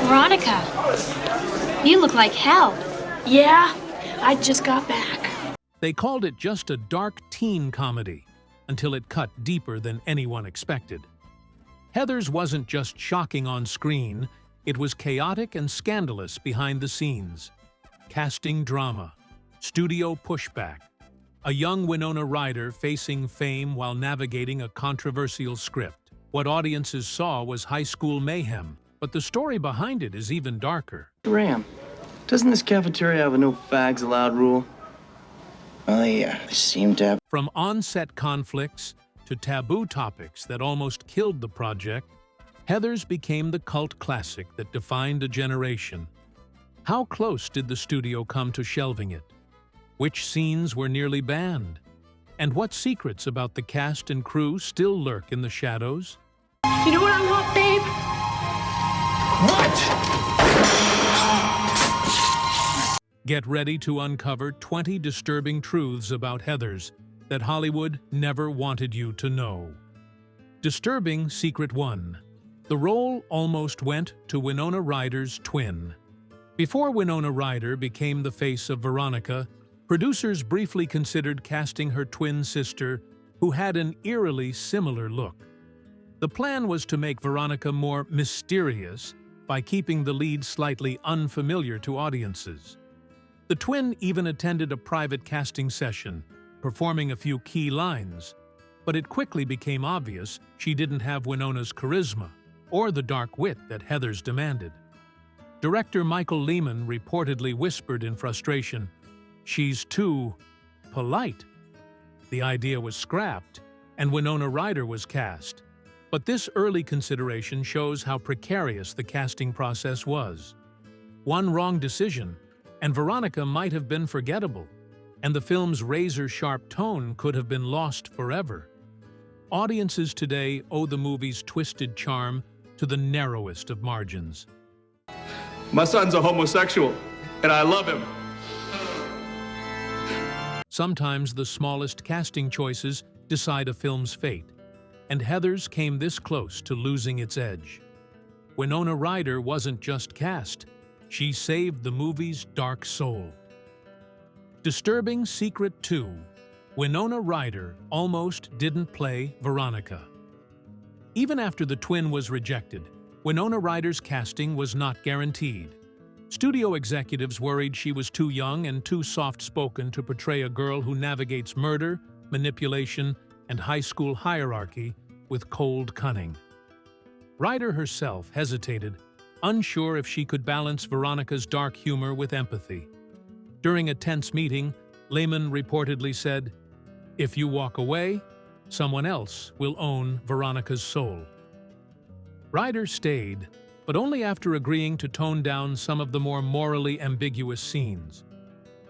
Veronica, you look like hell. Yeah, I just got back. They called it just a dark teen comedy, until it cut deeper than anyone expected. Heathers wasn't just shocking on screen, it was chaotic and scandalous behind the scenes. Casting drama, studio pushback, a young Winona Ryder facing fame while navigating a controversial script. What audiences saw was high school mayhem, but the story behind it is even darker. Ram, doesn't this cafeteria have a no fags allowed rule? Oh yeah, they seem to have. From on-set conflicts to taboo topics that almost killed the project, Heathers became the cult classic that defined a generation. How close did the studio come to shelving it? Which scenes were nearly banned? And what secrets about the cast and crew still lurk in the shadows? You know what I want, babe? What? Get ready to uncover 20 disturbing truths about Heathers that Hollywood never wanted you to know. Disturbing Secret 1. The role almost went to Winona Ryder's twin. Before Winona Ryder became the face of Veronica, producers briefly considered casting her twin sister, who had an eerily similar look. The plan was to make Veronica more mysterious by keeping the lead slightly unfamiliar to audiences. The twin even attended a private casting session, performing a few key lines, but it quickly became obvious she didn't have Winona's charisma or the dark wit that Heathers demanded. Director Michael Lehman reportedly whispered in frustration, "She's too polite." The idea was scrapped, and Winona Ryder was cast. But this early consideration shows how precarious the casting process was. One wrong decision, and Veronica might have been forgettable, and the film's razor-sharp tone could have been lost forever. Audiences today owe the movie's twisted charm to the narrowest of margins. My son's a homosexual, and I love him. Sometimes the smallest casting choices decide a film's fate, and Heathers came this close to losing its edge. Winona Ryder wasn't just cast, she saved the movie's dark soul. Disturbing Secret 2. Winona Ryder almost didn't play Veronica. Even after the twin was rejected, Winona Ryder's casting was not guaranteed. Studio executives worried she was too young and too soft-spoken to portray a girl who navigates murder, manipulation, and high school hierarchy with cold cunning. Ryder herself hesitated, unsure if she could balance Veronica's dark humor with empathy. During a tense meeting, Lehman reportedly said, "If you walk away, someone else will own Veronica's soul." Ryder stayed, but only after agreeing to tone down some of the more morally ambiguous scenes.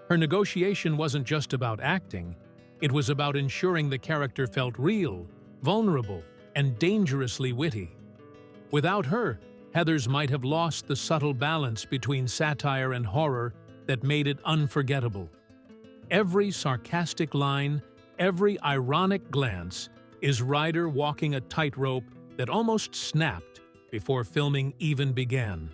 Her negotiation wasn't just about acting, it was about ensuring the character felt real, vulnerable, and dangerously witty. Without her, Heathers might have lost the subtle balance between satire and horror that made it unforgettable. Every sarcastic line, every ironic glance is Ryder walking a tightrope that almost snapped before filming even began.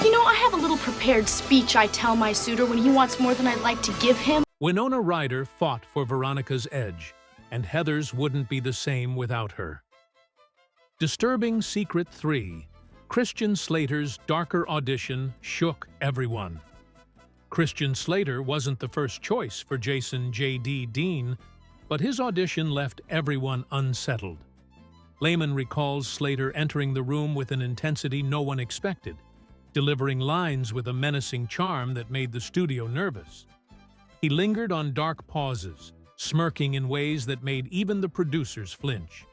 You know, I have a little prepared speech I tell my suitor when he wants more than I'd like to give him. Winona Ryder fought for Veronica's edge, and Heathers wouldn't be the same without her. Disturbing Secret 3. Christian Slater's darker audition shook everyone. Christian Slater wasn't the first choice for Jason J.D. Dean, but his audition left everyone unsettled. Lehman recalls Slater entering the room with an intensity no one expected, delivering lines with a menacing charm that made the studio nervous. He lingered on dark pauses, smirking in ways that made even the producers flinch.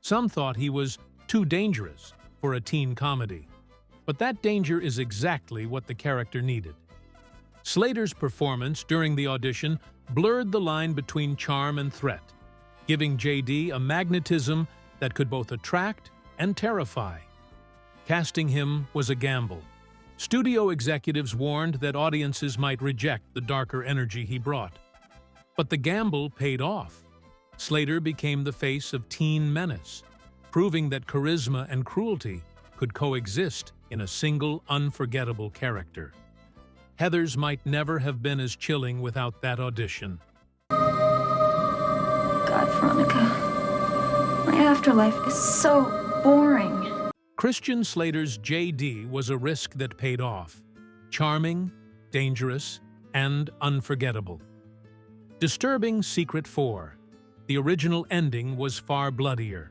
Some thought he was too dangerous for a teen comedy, but that danger is exactly what the character needed. Slater's performance during the audition blurred the line between charm and threat, giving J.D. a magnetism that could both attract and terrify. Casting him was a gamble. Studio executives warned that audiences might reject the darker energy he brought. But the gamble paid off. Slater became the face of teen menace, proving that charisma and cruelty could coexist in a single, unforgettable character. Heather's might never have been as chilling without that audition. God, Veronica, my afterlife is so boring. Christian Slater's J.D. was a risk that paid off. Charming, dangerous, and unforgettable. Disturbing Secret 4. The original ending was far bloodier.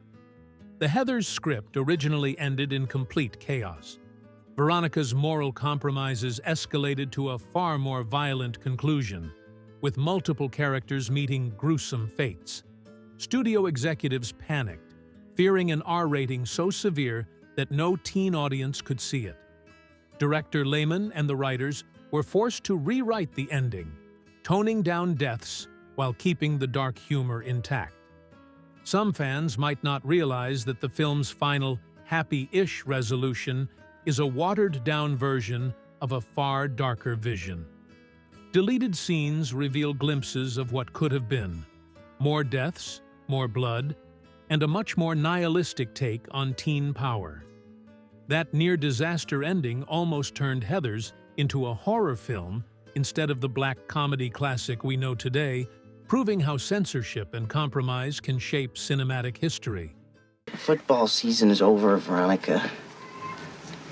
The Heathers script originally ended in complete chaos. Veronica's moral compromises escalated to a far more violent conclusion, with multiple characters meeting gruesome fates. Studio executives panicked, fearing an R rating so severe that no teen audience could see it. Director Lehman and the writers were forced to rewrite the ending, toning down deaths while keeping the dark humor intact. Some fans might not realize that the film's final happy-ish resolution is a watered-down version of a far darker vision. Deleted scenes reveal glimpses of what could have been: more deaths, more blood, and a much more nihilistic take on teen power. That near-disaster ending almost turned Heathers into a horror film instead of the black comedy classic we know today, proving how censorship and compromise can shape cinematic history. Football season is over, Veronica.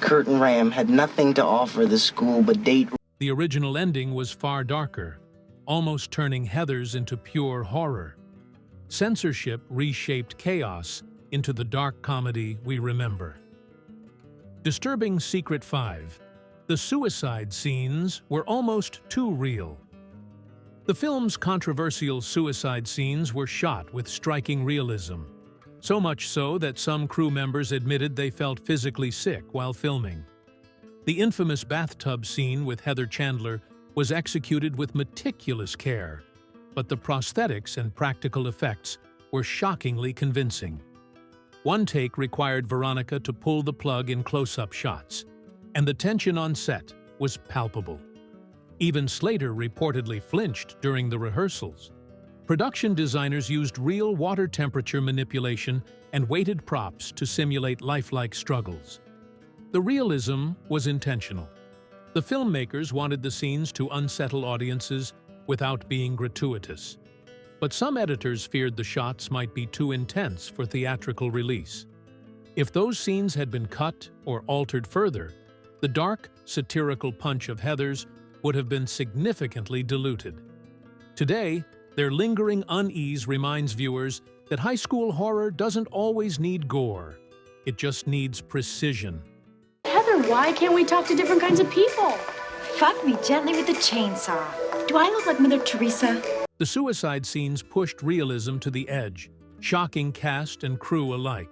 Kurt and Ram had nothing to offer the school but date. The original ending was far darker, almost turning Heathers into pure horror. Censorship reshaped chaos into the dark comedy we remember. Disturbing Secret 5. The suicide scenes were almost too real. The film's controversial suicide scenes were shot with striking realism, so much so that some crew members admitted they felt physically sick while filming. The infamous bathtub scene with Heather Chandler was executed with meticulous care, but the prosthetics and practical effects were shockingly convincing. One take required Veronica to pull the plug in close-up shots, and the tension on set was palpable. Even Slater reportedly flinched during the rehearsals. Production designers used real water temperature manipulation and weighted props to simulate lifelike struggles. The realism was intentional. The filmmakers wanted the scenes to unsettle audiences without being gratuitous. But some editors feared the shots might be too intense for theatrical release. If those scenes had been cut or altered further, the dark, satirical punch of Heathers would have been significantly diluted. Today, their lingering unease reminds viewers that high school horror doesn't always need gore. It just needs precision. Heather, why can't we talk to different kinds of people? Fuck me gently with a chainsaw. Do I look like Mother Teresa? The suicide scenes pushed realism to the edge, shocking cast and crew alike.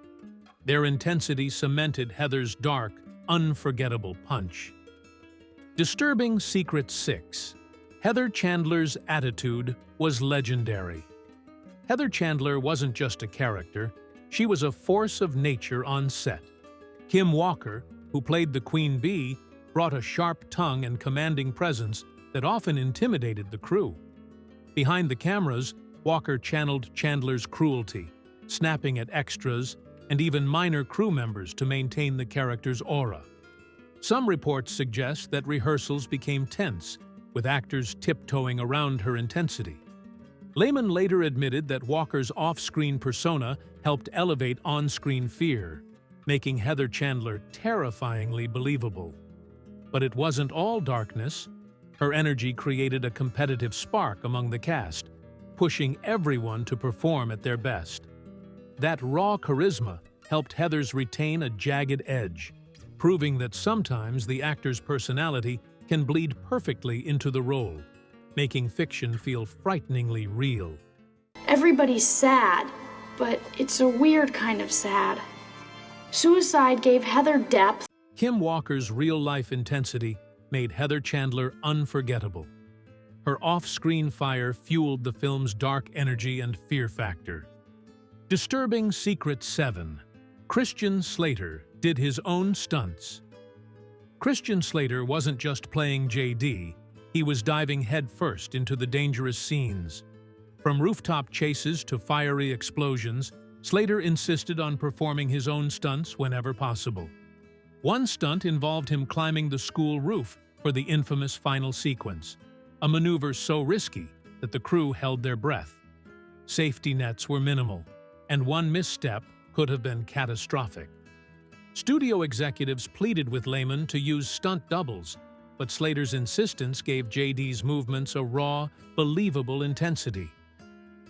Their intensity cemented Heather's dark, unforgettable punch. Disturbing Secret 6. Heather Chandler's attitude was legendary. Heather Chandler wasn't just a character, she was a force of nature on set. Kim Walker, who played the Queen Bee, brought a sharp tongue and commanding presence that often intimidated the crew. Behind the cameras, Walker channeled Chandler's cruelty, snapping at extras and even minor crew members to maintain the character's aura. Some reports suggest that rehearsals became tense, with actors tiptoeing around her intensity. Lehman later admitted that Walker's off-screen persona helped elevate on-screen fear, making Heather Chandler terrifyingly believable. But it wasn't all darkness. Her energy created a competitive spark among the cast, pushing everyone to perform at their best. That raw charisma helped Heathers retain a jagged edge, proving that sometimes the actor's personality can bleed perfectly into the role, making fiction feel frighteningly real. Everybody's sad, but it's a weird kind of sad. Suicide gave Heather depth. Kim Walker's real-life intensity made Heather Chandler unforgettable. Her off-screen fire fueled the film's dark energy and fear factor. Disturbing Secret 7. Christian Slater did his own stunts. Christian Slater wasn't just playing JD, he was diving headfirst into the dangerous scenes. From rooftop chases to fiery explosions, Slater insisted on performing his own stunts whenever possible. One stunt involved him climbing the school roof for the infamous final sequence, a maneuver so risky that the crew held their breath. Safety nets were minimal, and one misstep could have been catastrophic. Studio executives pleaded with Lehman to use stunt doubles, but Slater's insistence gave JD's movements a raw, believable intensity.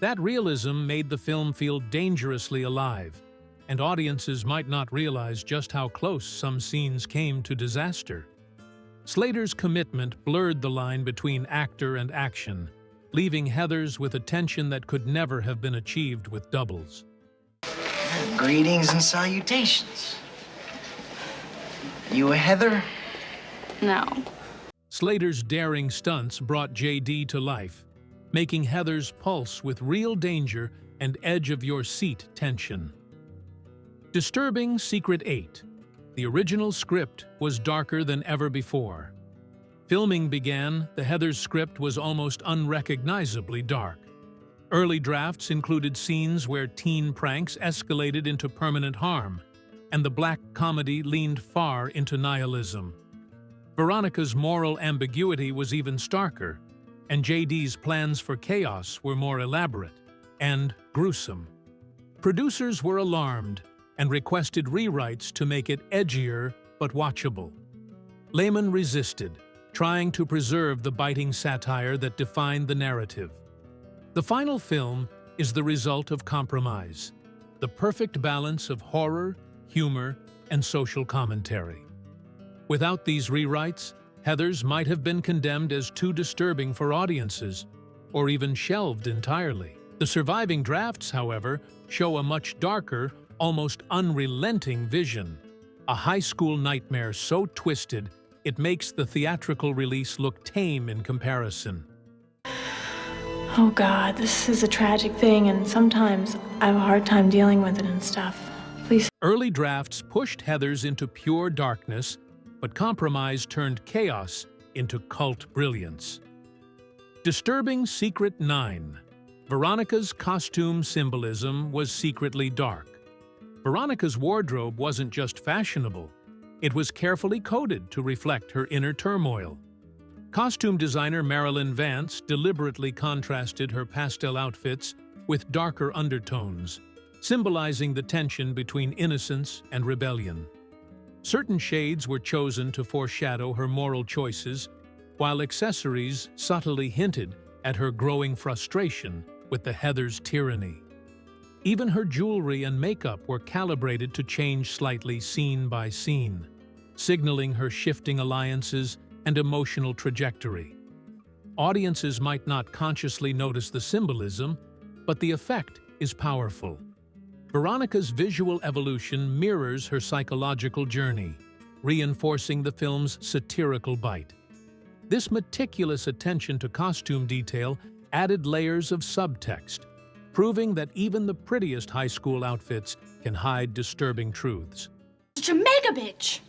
That realism made the film feel dangerously alive, and audiences might not realize just how close some scenes came to disaster. Slater's commitment blurred the line between actor and action, leaving Heathers with a tension that could never have been achieved with doubles. Greetings and salutations. You a Heather? No. Slater's daring stunts brought JD to life, making Heathers pulse with real danger and edge-of-your-seat tension. Disturbing Secret 8. The original script was darker than ever before. Filming began, the Heathers script was almost unrecognizably dark. Early drafts included scenes where teen pranks escalated into permanent harm, and the black comedy leaned far into nihilism. Veronica's moral ambiguity was even starker, and JD's plans for chaos were more elaborate and gruesome. Producers were alarmed and requested rewrites to make it edgier but watchable. Lehman resisted, trying to preserve the biting satire that defined the narrative. The final film is the result of compromise, the perfect balance of horror, humor, and social commentary. Without these rewrites, Heathers might have been condemned as too disturbing for audiences, or even shelved entirely. The surviving drafts, however, show a much darker, almost unrelenting vision, a high school nightmare so twisted it makes the theatrical release look tame in comparison. Oh God, this is a tragic thing, and sometimes I have a hard time dealing with it and stuff. Please. Early drafts pushed Heathers into pure darkness, but compromise turned chaos into cult brilliance. Disturbing Secret 9. Veronica's costume symbolism was secretly dark. Veronica's wardrobe wasn't just fashionable, it was carefully coded to reflect her inner turmoil. Costume designer Marilyn Vance deliberately contrasted her pastel outfits with darker undertones, symbolizing the tension between innocence and rebellion. Certain shades were chosen to foreshadow her moral choices, while accessories subtly hinted at her growing frustration with the Heathers' tyranny. Even her jewelry and makeup were calibrated to change slightly scene by scene, signaling her shifting alliances and emotional trajectory. Audiences might not consciously notice the symbolism, but the effect is powerful. Veronica's visual evolution mirrors her psychological journey, reinforcing the film's satirical bite. This meticulous attention to costume detail added layers of subtext, proving that even the prettiest high school outfits can hide disturbing truths. Such a mega bitch!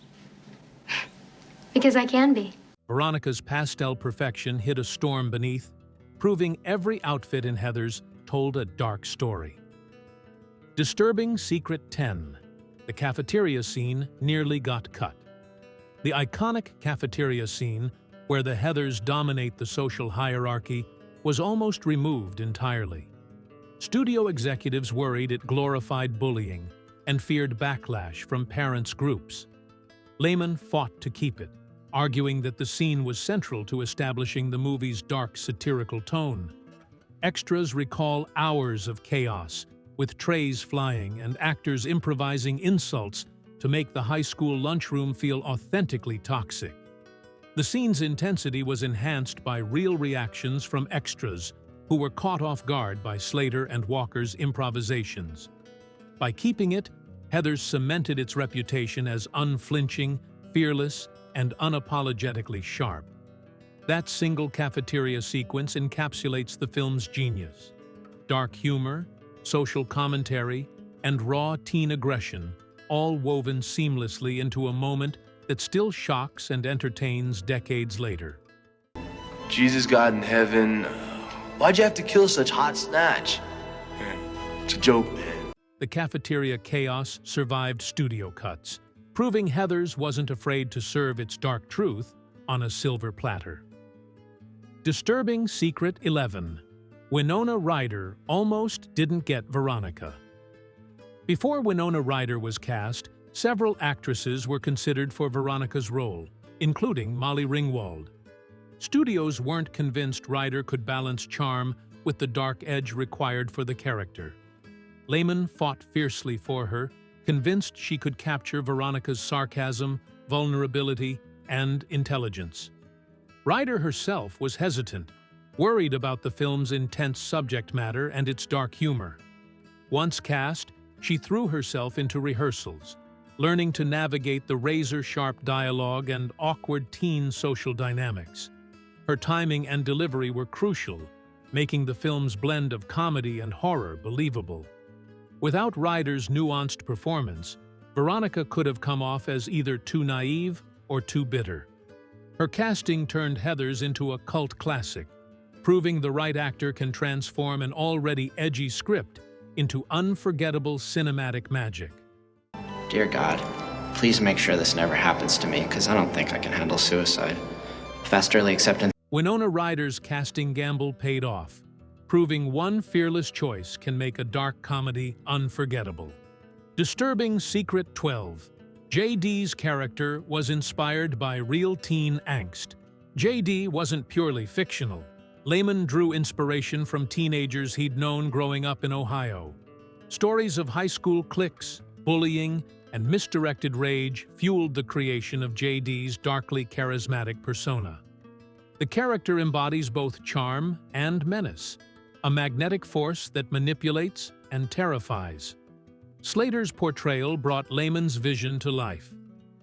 Because I can be. Veronica's pastel perfection hid a storm beneath, proving every outfit in Heathers told a dark story. Disturbing Secret 10. The cafeteria scene nearly got cut. The iconic cafeteria scene, where the Heathers dominate the social hierarchy, was almost removed entirely. Studio executives worried it glorified bullying and feared backlash from parents' groups. Lehman fought to keep it, arguing that the scene was central to establishing the movie's dark satirical tone. Extras recall hours of chaos, with trays flying and actors improvising insults to make the high school lunchroom feel authentically toxic. The scene's intensity was enhanced by real reactions from extras who were caught off guard by Slater and Walker's improvisations. By keeping it, Heathers cemented its reputation as unflinching, fearless, and unapologetically sharp. That single cafeteria sequence encapsulates the film's genius. Dark humor, social commentary, and raw teen aggression, all woven seamlessly into a moment that still shocks and entertains decades later. Jesus, God in heaven, why'd you have to kill such hot snatch? It's a joke, man. The cafeteria chaos survived studio cuts, proving Heathers wasn't afraid to serve its dark truth on a silver platter. Disturbing Secret 11. Winona Ryder almost didn't get Veronica. Before Winona Ryder was cast, several actresses were considered for Veronica's role, including Molly Ringwald. Studios weren't convinced Ryder could balance charm with the dark edge required for the character. Lehman fought fiercely for her, convinced she could capture Veronica's sarcasm, vulnerability, and intelligence. Ryder herself was hesitant, worried about the film's intense subject matter and its dark humor. Once cast, she threw herself into rehearsals, learning to navigate the razor-sharp dialogue and awkward teen social dynamics. Her timing and delivery were crucial, making the film's blend of comedy and horror believable. Without Ryder's nuanced performance, Veronica could have come off as either too naive or too bitter. Her casting turned Heathers into a cult classic, proving the right actor can transform an already edgy script into unforgettable cinematic magic. Dear God, please make sure this never happens to me, because I don't think I can handle suicide. Fast early acceptance. Winona Ryder's casting gamble paid off, proving one fearless choice can make a dark comedy unforgettable. Disturbing Secret 12. JD's character was inspired by real teen angst. JD wasn't purely fictional. Lehman drew inspiration from teenagers he'd known growing up in Ohio. Stories of high school cliques, bullying, and misdirected rage fueled the creation of JD's darkly charismatic persona. The character embodies both charm and menace, a magnetic force that manipulates and terrifies. Slater's portrayal brought Lehman's vision to life,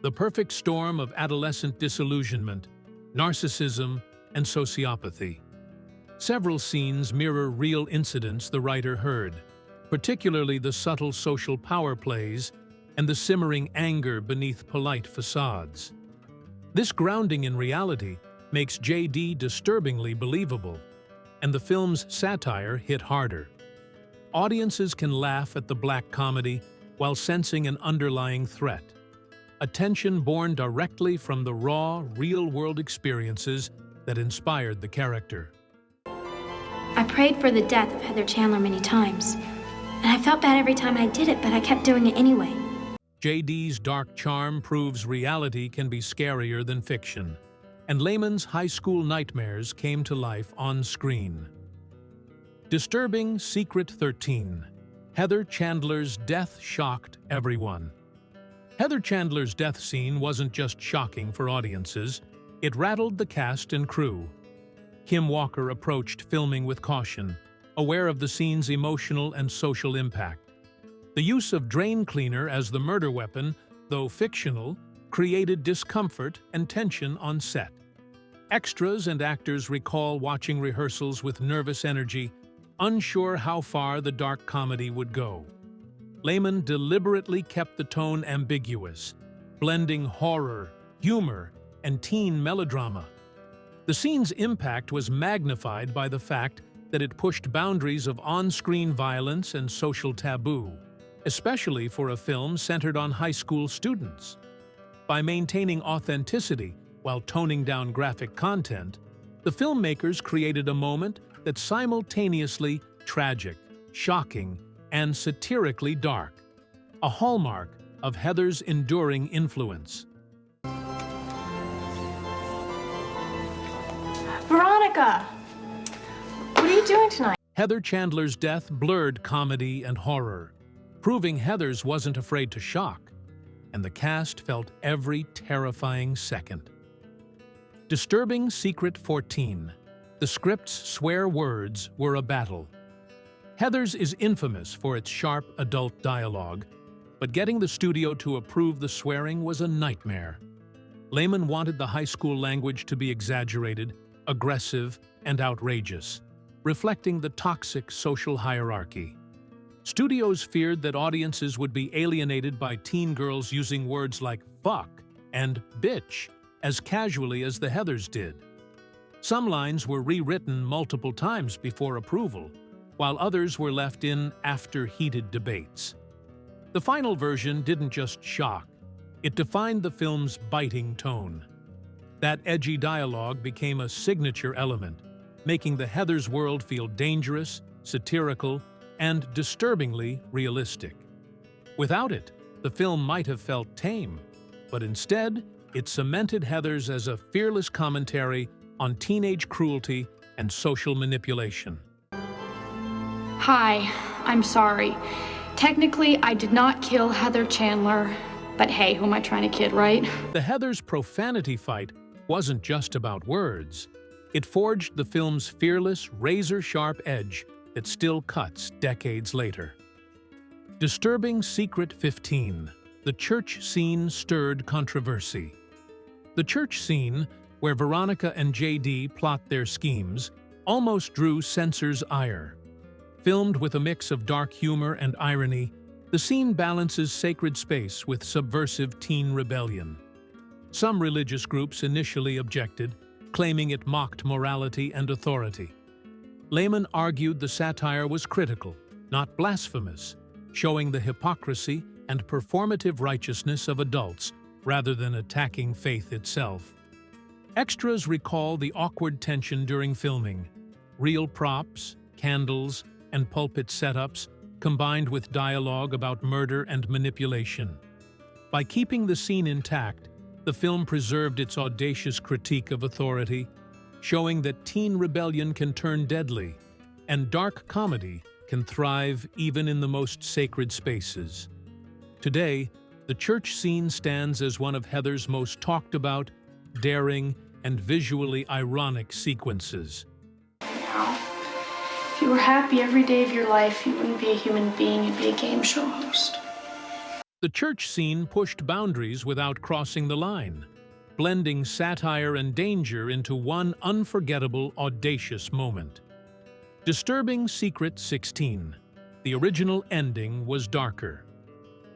the perfect storm of adolescent disillusionment, narcissism, and sociopathy. Several scenes mirror real incidents the writer heard, particularly the subtle social power plays and the simmering anger beneath polite facades. This grounding in reality makes JD disturbingly believable, and the film's satire hit harder. Audiences can laugh at the black comedy while sensing an underlying threat, a tension born directly from the raw, real-world experiences that inspired the character. I prayed for the death of Heather Chandler many times, and I felt bad every time I did it, but I kept doing it anyway. JD's dark charm proves reality can be scarier than fiction, and Lehman's high school nightmares came to life on screen. Disturbing Secret 13. Heather Chandler's death shocked everyone. Heather Chandler's death scene wasn't just shocking for audiences, it rattled the cast and crew. Kim Walker approached filming with caution, aware of the scene's emotional and social impact. The use of drain cleaner as the murder weapon, though fictional, created discomfort and tension on set. Extras and actors recall watching rehearsals with nervous energy, unsure how far the dark comedy would go. Lehman deliberately kept the tone ambiguous, blending horror, humor, and teen melodrama. The scene's impact was magnified by the fact that it pushed boundaries of on-screen violence and social taboo, especially for a film centered on high school students. By maintaining authenticity while toning down graphic content, the filmmakers created a moment that's simultaneously tragic, shocking, and satirically dark, a hallmark of Heather's enduring influence. Veronica! What are you doing tonight? Heather Chandler's death blurred comedy and horror, proving Heathers wasn't afraid to shock, and the cast felt every terrifying second. Disturbing Secret 14. The script's swear words were a battle. Heathers is infamous for its sharp adult dialogue, but getting the studio to approve the swearing was a nightmare. Lehman wanted the high school language to be exaggerated, aggressive, and outrageous, reflecting the toxic social hierarchy. Studios feared that audiences would be alienated by teen girls using words like fuck and bitch as casually as the Heathers did. Some lines were rewritten multiple times before approval, while others were left in after heated debates. The final version didn't just shock, It defined the film's biting tone. That edgy dialogue became a signature element, making the Heather's world feel dangerous, satirical, and disturbingly realistic. Without it, the film might have felt tame, but instead, it cemented Heather's as a fearless commentary on teenage cruelty and social manipulation. Hi, I'm sorry. Technically, I did not kill Heather Chandler, but hey, who am I trying to kid, right? The Heather's profanity fight wasn't just about words. It forged the film's fearless, razor-sharp edge that still cuts decades later. Disturbing Secret 15. The church scene stirred controversy. The church scene, where Veronica and JD plot their schemes, almost drew censors' ire. Filmed with a mix of dark humor and irony, the scene balances sacred space with subversive teen rebellion. Some religious groups initially objected, claiming it mocked morality and authority. Lehman argued the satire was critical, not blasphemous, showing the hypocrisy and performative righteousness of adults rather than attacking faith itself. Extras recall the awkward tension during filming. Real props, candles, and pulpit setups combined with dialogue about murder and manipulation. By keeping the scene intact, the film preserved its audacious critique of authority, showing that teen rebellion can turn deadly, and dark comedy can thrive even in the most sacred spaces. Today, the church scene stands as one of Heather's most talked about, daring, and visually ironic sequences. Now, if you were happy every day of your life, you wouldn't be a human being, you'd be a game show host. The church scene pushed boundaries without crossing the line, blending satire and danger into one unforgettable, audacious moment. Disturbing Secret 16. The original ending was darker.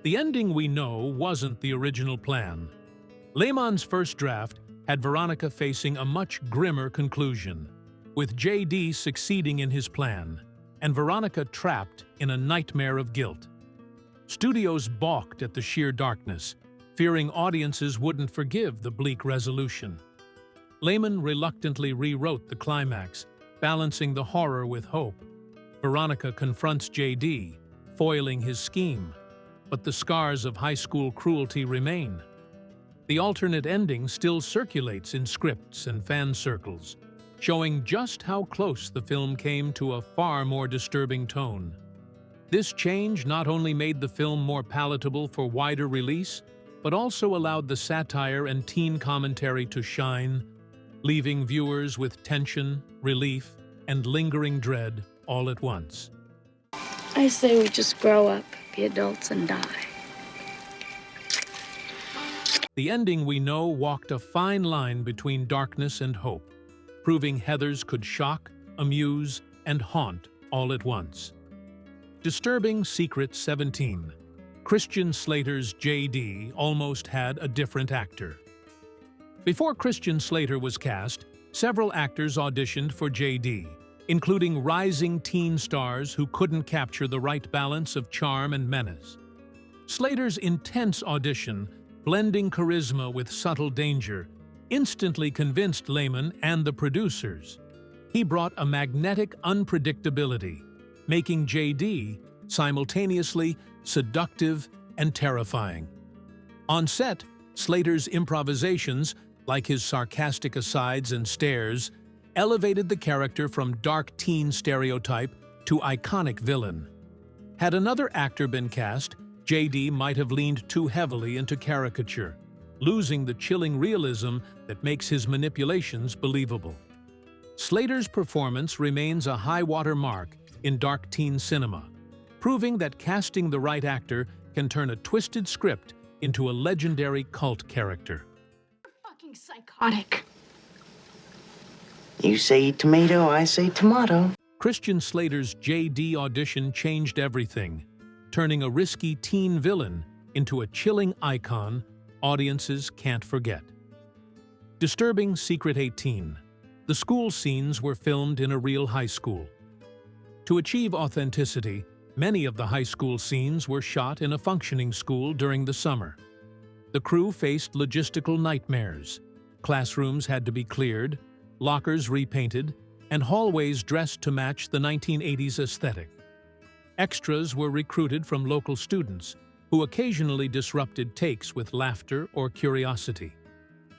The ending we know wasn't the original plan. Lehman's first draft had Veronica facing a much grimmer conclusion, with JD succeeding in his plan, and Veronica trapped in a nightmare of guilt. Studios balked at the sheer darkness, fearing audiences wouldn't forgive the bleak resolution. Lehman reluctantly rewrote the climax, balancing the horror with hope. Veronica confronts JD, foiling his scheme, but the scars of high school cruelty remain. The alternate ending still circulates in scripts and fan circles, showing just how close the film came to a far more disturbing tone. This change not only made the film more palatable for wider release, but also allowed the satire and teen commentary to shine, leaving viewers with tension, relief, and lingering dread all at once. I say we just grow up, be adults, and die. The ending we know walked a fine line between darkness and hope, proving Heather's could shock, amuse, and haunt all at once. Disturbing Secret 17. Christian Slater's JD almost had a different actor. Before Christian Slater was cast, several actors auditioned for JD, including rising teen stars who couldn't capture the right balance of charm and menace. Slater's intense audition, blending charisma with subtle danger, instantly convinced Lehman and the producers. He brought a magnetic unpredictability, making JD simultaneously seductive and terrifying. On set, Slater's improvisations, like his sarcastic asides and stares, elevated the character from dark teen stereotype to iconic villain. Had another actor been cast, JD might have leaned too heavily into caricature, losing the chilling realism that makes his manipulations believable. Slater's performance remains a high-water mark in dark teen cinema, proving that casting the right actor can turn a twisted script into a legendary cult character. You're fucking psychotic. You say tomato, I say tomato. Christian Slater's JD audition changed everything, turning a risky teen villain into a chilling icon audiences can't forget. Disturbing Secret 18. The school scenes were filmed in a real high school. To achieve authenticity, many of the high school scenes were shot in a functioning school during the summer. The crew faced logistical nightmares. Classrooms had to be cleared, lockers repainted, and hallways dressed to match the 1980s aesthetic. Extras were recruited from local students, who occasionally disrupted takes with laughter or curiosity.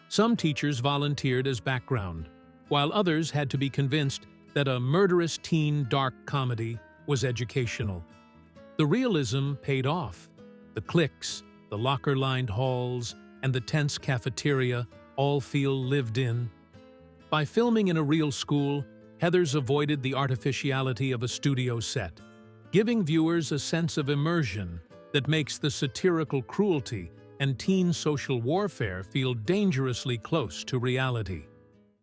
Some teachers volunteered as background, while others had to be convinced that a murderous teen dark comedy was educational. The realism paid off. The cliques, the locker-lined halls, and the tense cafeteria all feel lived in. By filming in a real school, Heathers avoided the artificiality of a studio set, giving viewers a sense of immersion that makes the satirical cruelty and teen social warfare feel dangerously close to reality.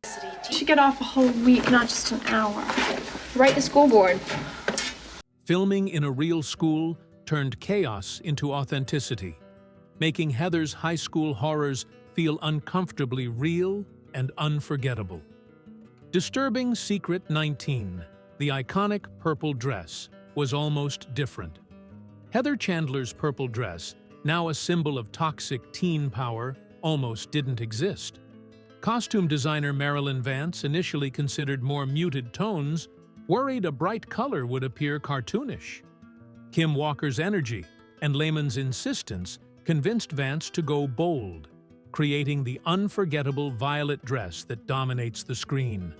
You should get off a whole week, not just an hour. Write the school board. Filming in a real school turned chaos into authenticity, making Heather's high school horrors feel uncomfortably real and unforgettable. Disturbing Secret 19, the iconic purple dress, was almost different. Heather Chandler's purple dress, now a symbol of toxic teen power, almost didn't exist. Costume designer Marilyn Vance initially considered more muted tones, worried a bright color would appear cartoonish. Kim Walker's energy and Lehman's insistence convinced Vance to go bold, creating the unforgettable violet dress that dominates the screen.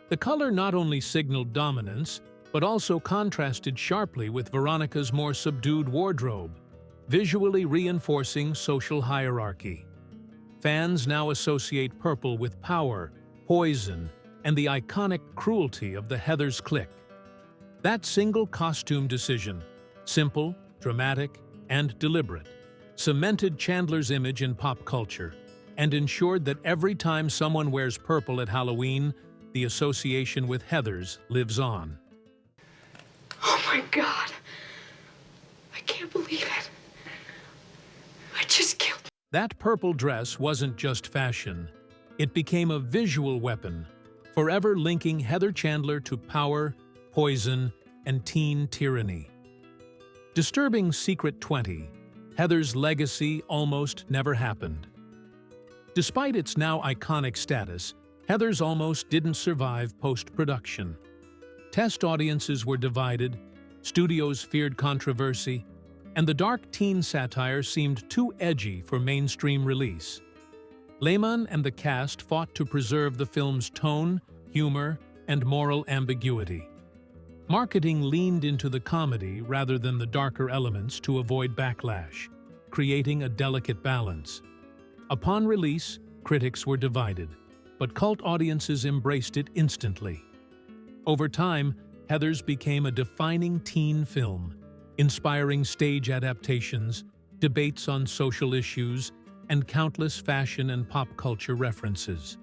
The color not only signaled dominance, but also contrasted sharply with Veronica's more subdued wardrobe, visually reinforcing social hierarchy. Fans now associate purple with power, poison, and the iconic cruelty of the Heathers clique. That single costume decision, simple, dramatic, and deliberate, cemented Chandler's image in pop culture and ensured that every time someone wears purple at Halloween, the association with Heathers lives on. Oh my God. I can't believe it. I just killed. That purple dress wasn't just fashion. It became a visual weapon, forever linking Heather Chandler to power, poison, and teen tyranny. Disturbing Secret 20, Heather's legacy almost never happened. Despite its now iconic status, Heathers almost didn't survive post-production. Test audiences were divided, studios feared controversy, and the dark teen satire seemed too edgy for mainstream release. Lehman and the cast fought to preserve the film's tone, humor, and moral ambiguity. Marketing leaned into the comedy rather than the darker elements to avoid backlash, creating a delicate balance. Upon release, critics were divided, but cult audiences embraced it instantly. Over time, Heathers became a defining teen film, inspiring stage adaptations, debates on social issues, and countless fashion and pop culture references.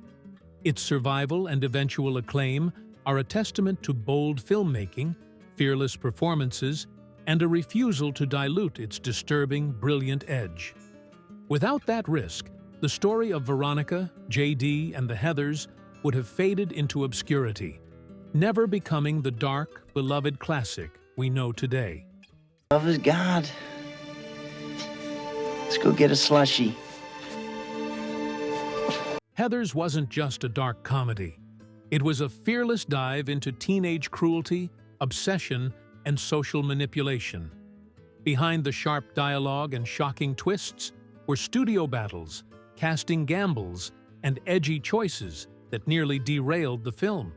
Its survival and eventual acclaim are a testament to bold filmmaking, fearless performances, and a refusal to dilute its disturbing, brilliant edge. Without that risk, the story of Veronica, J.D., and the Heathers would have faded into obscurity, never becoming the dark, beloved classic we know today. Love is God. Let's go get a slushie. Heathers wasn't just a dark comedy. It was a fearless dive into teenage cruelty, obsession, and social manipulation. Behind the sharp dialogue and shocking twists were studio battles, casting gambles, and edgy choices that nearly derailed the film.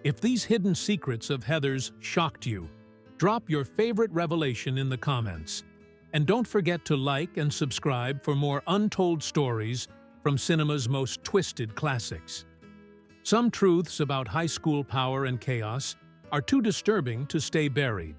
If these hidden secrets of Heathers shocked you, drop your favorite revelation in the comments. And don't forget to like and subscribe for more untold stories from cinema's most twisted classics. Some truths about high school power and chaos are too disturbing to stay buried.